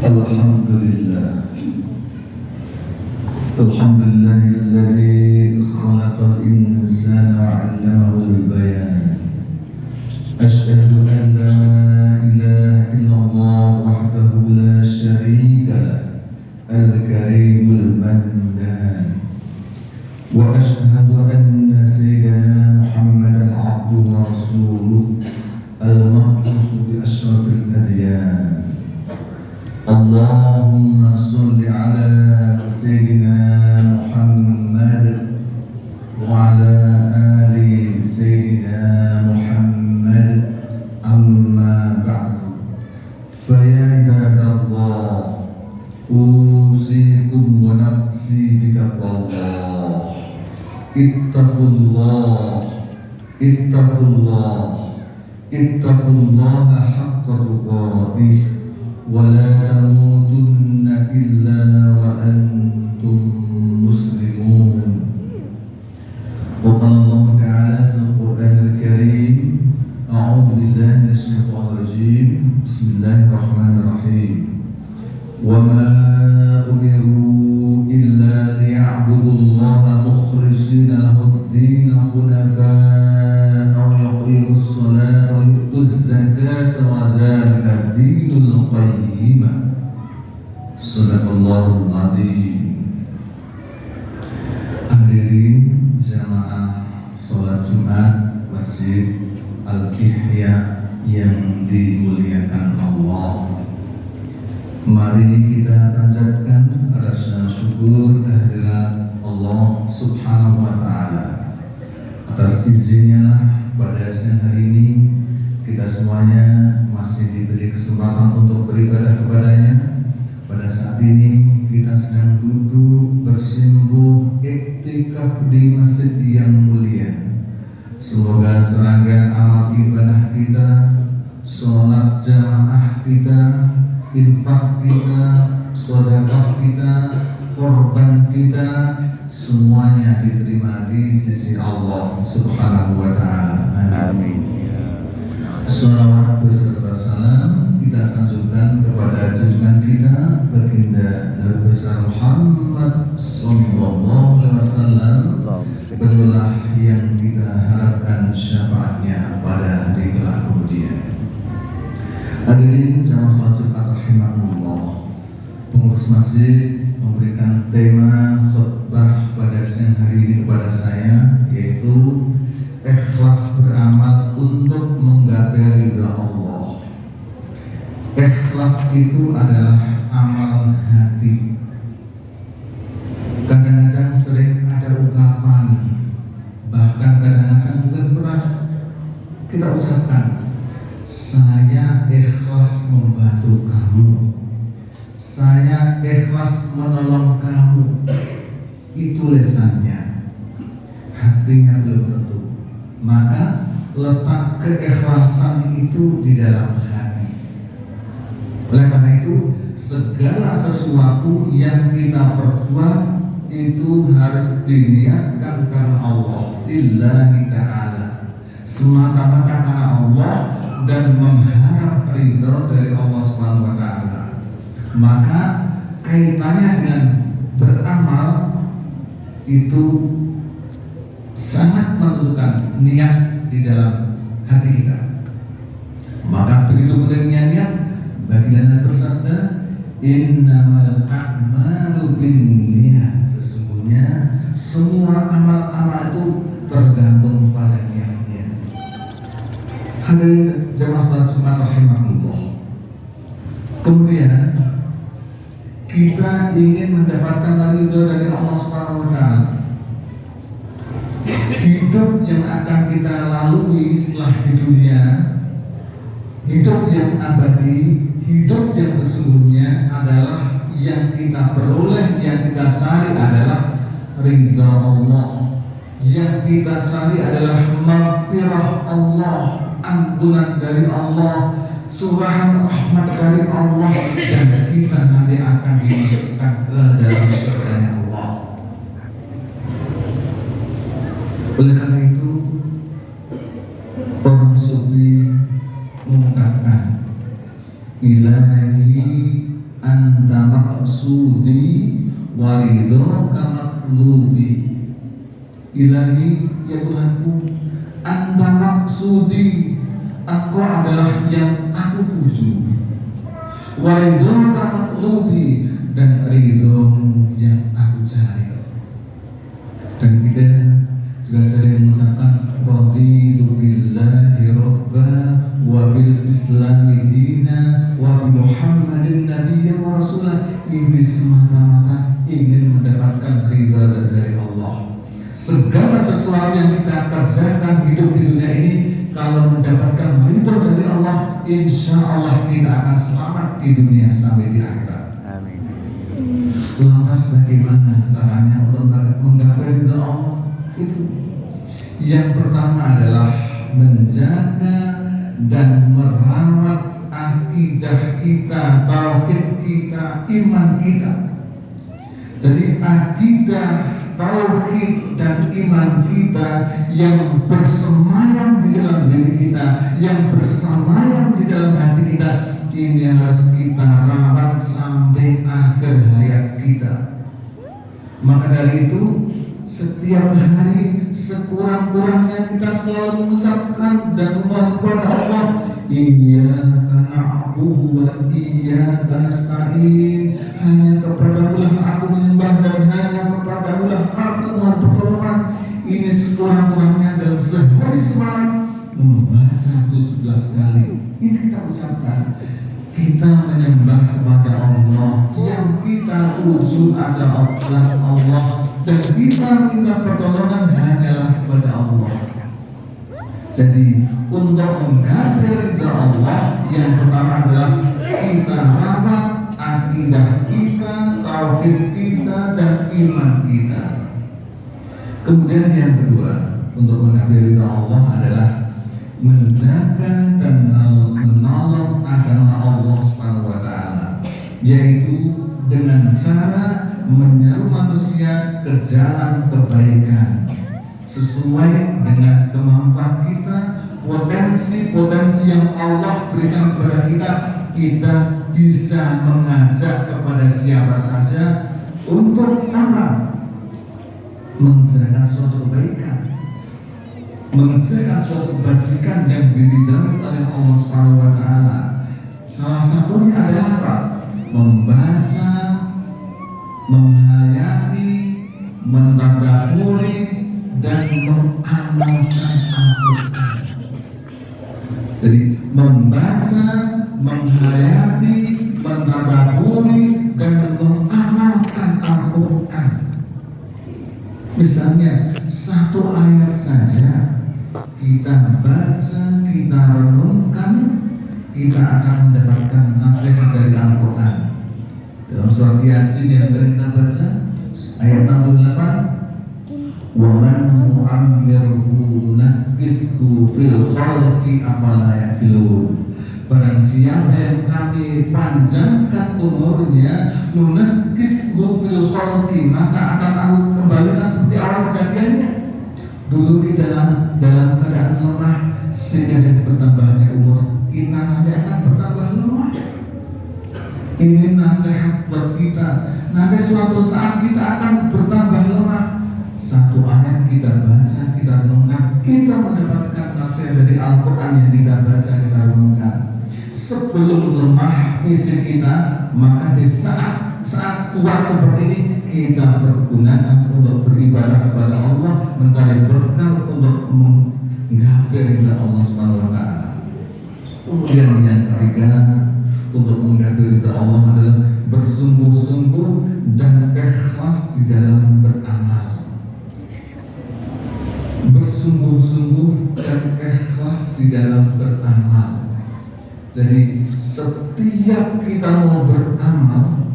Alhamdulillah. Alhamdulillahilladzi khalaqal insana wa 'allamahul bayan. Asyhadu an la ilaha illallah wahdahu la syarika lah, al-karimul mannan. Wa asyhadu anna sayyidana Muhammadan 'abduhu wa rasuluh, al-mab'uts bi asyrafil adyan. Allahumma sholli ala sayyidina Muhammad wa ala ali sayyidina Muhammad, amma ba'du. Fa ya ibadallah, usikum wa nafsi bitaqwallah. Ittaqullaha haqqa tuqatih wa la tamutunna illa wa antum muslimun. Wa qala Allah ta'ala fil Qur'anil Karim, a'udzu billahi minasyaitonir rajim. Bismillahirrahmanirrahim. Wa ma umiru illa liya'budullaha mukhlishina lahud-din hunafa'a wa yuqimus salata wa yu'tuz zakata wa dzalika dinul qayyim. Shadaqallahul adzim. Hadirin jamaah salat Jumat Masjid Al-Ihya yang dimuliakan Allah, mari kita panjatkan rasa syukur kehadirat Allah Subhanahu wa Ta'ala. Atas izinnya pada siang hari ini kita semuanya masih diberi kesempatan untuk beribadah kepadanya. Pada saat ini kita sedang duduk bersimpuh iktikaf di masjid yang mulia. Semoga serangkaian amal ibadah kita, sholat jamaah kita, infak kita, sedekah kita, korban kita, semuanya diterima di sisi Allah Subhanahu wa Ta'ala. Amin. Salawat beserta salam kita sanjungkan kepada junjungan kita baginda Nabi besar Muhammad sallallahu alaihi wasallam, beliaulah yang kita harapkan syafaatnya pada hari kelak kemudian. Hadirin jamaah salat Jumat rahimahullah, pengurus masjid memberikan tema khutbah pada siang hari ini kepada saya, yaitu ikhlas beramal untuk menggapai ridha Allah. Ikhlas itu adalah amal hati. Kadang-kadang sering ada ungkapan, bahkan kadang-kadang bukan pernah kita ucapkan, saya ikhlas membantu kamu, saya ikhlas menolong kamu. Itu lesannya, hatinya belum tentu. Maka letak keikhlasan itu di dalam hati. Oleh karena itu, segala sesuatu yang kita perbuat itu harus diniatkan karena Allah, lillahi ta'ala, semata-mata karena Allah dan mengharap ridho dari Allah Subhanahu wa Ta'ala. Maka kaitannya dengan beramal itu sangat menentukan niat di dalam hati kita. Maka begitu pentingnya niat, baginda bersabda, innamal a'malu binniyat, sesungguhnya semua amal-amal itu tergantung pada niatnya. Hadirin jamaah salat Jumat rahimahullah, kemudian kita ingin mendapatkan ridho dari Allah Subhanahu wa Ta'ala. Hidup yang akan kita lalui setelah di dunia, hidup yang abadi, hidup yang sesungguhnya adalah yang kita peroleh, yang kita cari adalah ridha Allah. Yang kita cari adalah maghfirah Allah, ampunan dari Allah, curahan rahmat dari Allah, dan kita nanti akan dimasukkan ke dalam surganya Allah. Oleh karena itu, orang sufi mengungkapkan, ilahi an maqsudi wa ridhaka matlubi. Ilahi, ya Tuhanku, Anta maksudi, Engkau adalah yang aku tuju, wa ridhaka matlubi, dan ridhomu yang aku cari. Dan kita juga sering mengucapkan raditu billahi robba wa bil islami dina wa bi muhammadin nabiyya wa rasulah. Ini semata-mata ingin mendapatkan ridha dari Allah. Segala sesuatu yang kita kerjakan hidup di dunia ini, kalau mendapatkan ridha dari Allah, insya Allah kita akan selamat di dunia sampai di akhirat. Amin. Lantas bagaimana caranya untuk menggapai ridha Allah? Itu yang pertama adalah menjaga dan merawat akidah kita, tauhid kita, iman kita. Jadi akidah, tauhid dan iman kita yang bersemayam di dalam diri kita, yang bersemayam di dalam hati kita, ini harus kita rawat sampai akhir hayat kita. Maka dari itu, setiap hari sekurang-kurangnya kita selalu mengucapkan dan memohon kepada Allah, Iyyaka na'budu wa iyyaka nasta'in. Hanya kepadamu aku menyembah dan hanya kepadamu aku mohon pertolongan. Ini sekurang-kurangnya dalam sehari semalam membaca 17 kali. Ini kita ucapkan. Kita menyembah kepada Allah, yang kita tuju adalah Allah, dan kita minta pertolongan hanyalah kepada Allah. Jadi untuk menggapai ridha Allah, yang pertama adalah kita rawat akidah kita, tauhid kita, dan iman kita. Kemudian yang kedua, untuk menggapai ridha Allah adalah menjaga dan menolong agama Allah SWT, yaitu dengan cara menyeru manusia ke jalan kebaikan sesuai dengan kemampuan kita, potensi-potensi yang Allah berikan kepada kita. Kita bisa mengajak kepada siapa saja untuk apa? Mengerjakan suatu kebaikan, mengerjakan suatu kebajikan yang diridhai oleh Allah SWT. Salah satunya adalah apa? Membaca, menghayati, mentadabburi, dan mengamalkan Al-Quran. Jadi membaca, menghayati, mentadabburi, dan mengamalkan Al-Quran. Misalnya satu ayat saja kita baca, kita renungkan, kita akan mendapatkan nasihat dari Al-Quran. Dalam surat Yasin yang sering kita baca, ayat 68, wa man nu'ammirhu nakkishu fil khalqi afala ya'qilun. Barang siapa yang kami panjangkan umurnya, nunakkishu fil khalqi, maka akan aku kembalikan seperti awal kejadiannya. Dulu kita dalam keadaan lemah, sehingga dengan bertambahnya umur kita nanti akan bertambah lemah. Ini nasihat buat kita. Nanti suatu saat kita akan bertambah lemah. Satu ayat kita baca, kita renungkan, kita mendapatkan nasihat dari Al-Quran yang kita baca, kita renungkan. Sebelum lemah fisik kita, maka di saat kuat seperti ini, kita pergunakan untuk beribadah kepada Allah, mencari berkah untuk menggapai ridha Allah SWT. Kemudian yang ketiga, untuk menggapai ridha Allah adalah bersungguh-sungguh dan ikhlas di dalam beramal. Bersungguh-sungguh dan ikhlas di dalam beramal. Jadi setiap kita mau beramal,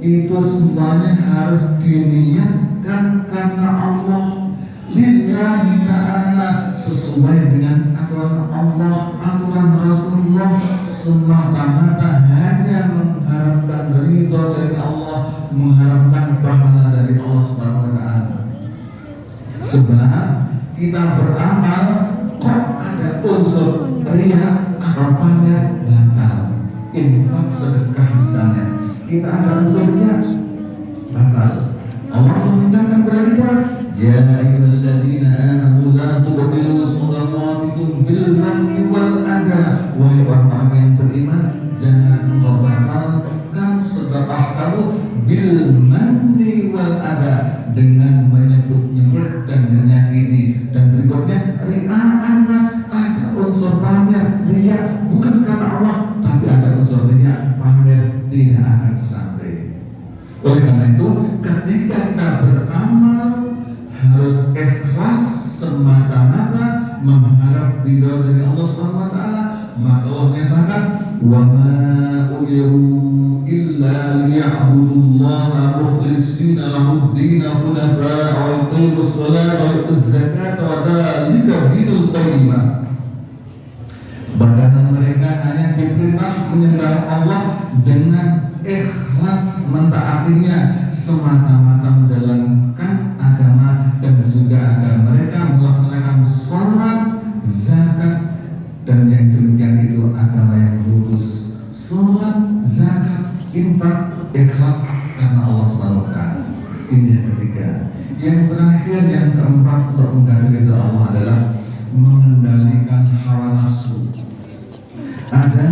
itu semuanya harus diniatkan karena Allah, lillahi ta'ala, sesuai dengan aturan Allah, aturan Rasulullah, semata-mata hanya mengharapkan ridha dari Allah, mengharapkan pahala dari Allah Subhanahu wa Ta'ala. Sebab kita beramal kok ada unsur riya, harapannya batal. Infak, sedekah misalnya, kita ada unsurnya batal. Allah memerintahkan kepada kita, ya ayyuhalladzina amanu la tubtilu shadaqatikum bil manni wal adha. Wahai orang-orang yang beriman, jangan membatalkan sedekah kamu bil manni wal adha, dengan menyebut-nyebut dan menyakiti. Dan berikutnya ria'an nas, ada unsur pamer riya, bukan karena Allah tapi ada unsur riya, pamer tidak akan sampai. Oleh karena itu, ketika kita beramal harus ikhlas semata-mata mengharap ridha dari Allah Subhanahu wa taala. Maka Allah menyatakan, "Wa ma umiru illa liya'budullaha mukhlishina lahu-d-din hunafa'a wa yuqimus salata wa yu'tuz zakata wa dzalika dinul qayyimah." Badan mereka hanya diperintah menyembah Allah dengan ikhlas mentaatinya, semata-mata menjalankan agama, dan juga agar mereka melaksanakan sholat, zakat, dan yang demikian itu agama yang lurus. Sholat, zakat, infak, ikhlas karena Allah Subhanahu wa taala. Ini yang ketiga. Yang terakhir, yang keempat, untuk menggapai ridha Allah adalah mengendalikan hawa nafsu. Ada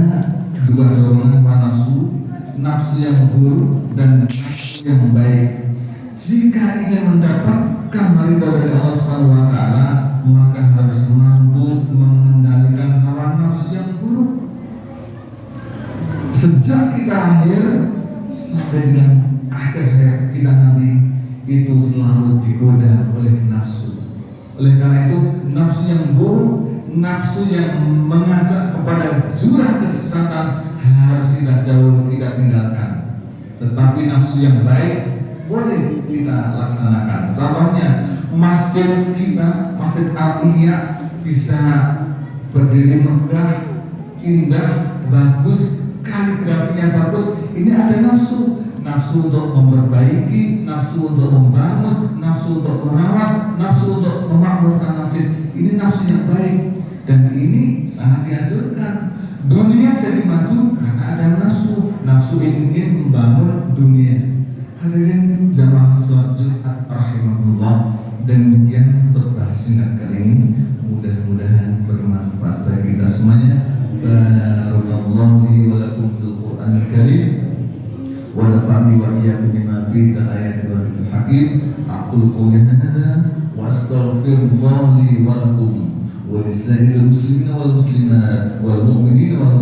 dua dorongan hawa nafsu, nafsu yang buruk dan nafsu yang baik. Jika ingin mendapatkan ridha dari Allah Subhanahu wa taala, maka harus mampu mengendalikan hawa nafsu yang buruk. Sejak kita lahir sampai dengan akhir hayat kita nanti, itu selalu digoda oleh nafsu. Oleh karena itu, nafsu yang buruk, nafsu yang mengajak kepada jurang kesesatan harus kita jauh, kita tinggalkan. Tetapi nafsu yang baik boleh kita laksanakan. Contohnya, masjid kita, Masjid Al-Ihya, bisa berdiri megah, indah, bagus, kaligrafinya bagus. Ini ada nafsu. Nafsu untuk memperbaiki, nafsu untuk membangun, nafsu untuk merawat, nafsu untuk memakmurkan masjid. Ini nafsu yang baik, dan ini sangat dianjurkan. Dunia jadi maju karena ada nafsu. Nafsu ingin membangun dunia. Hadirin jamaah sholat Jumat rahimahullah, demikian khutbah singkat kali ini. Mudah-mudahan bermanfaat bagi kita semuanya. Barakallahu li wa lakum fil Qur'anil Karim, wa nafa'ani wa iyyakum bima fihi min ayatin wa dhikril hakim. Aqulu qawli hadza wa astaghfirullah li wa lakum wa lisa'iril muslimina wal muslimat wal mu'minina wal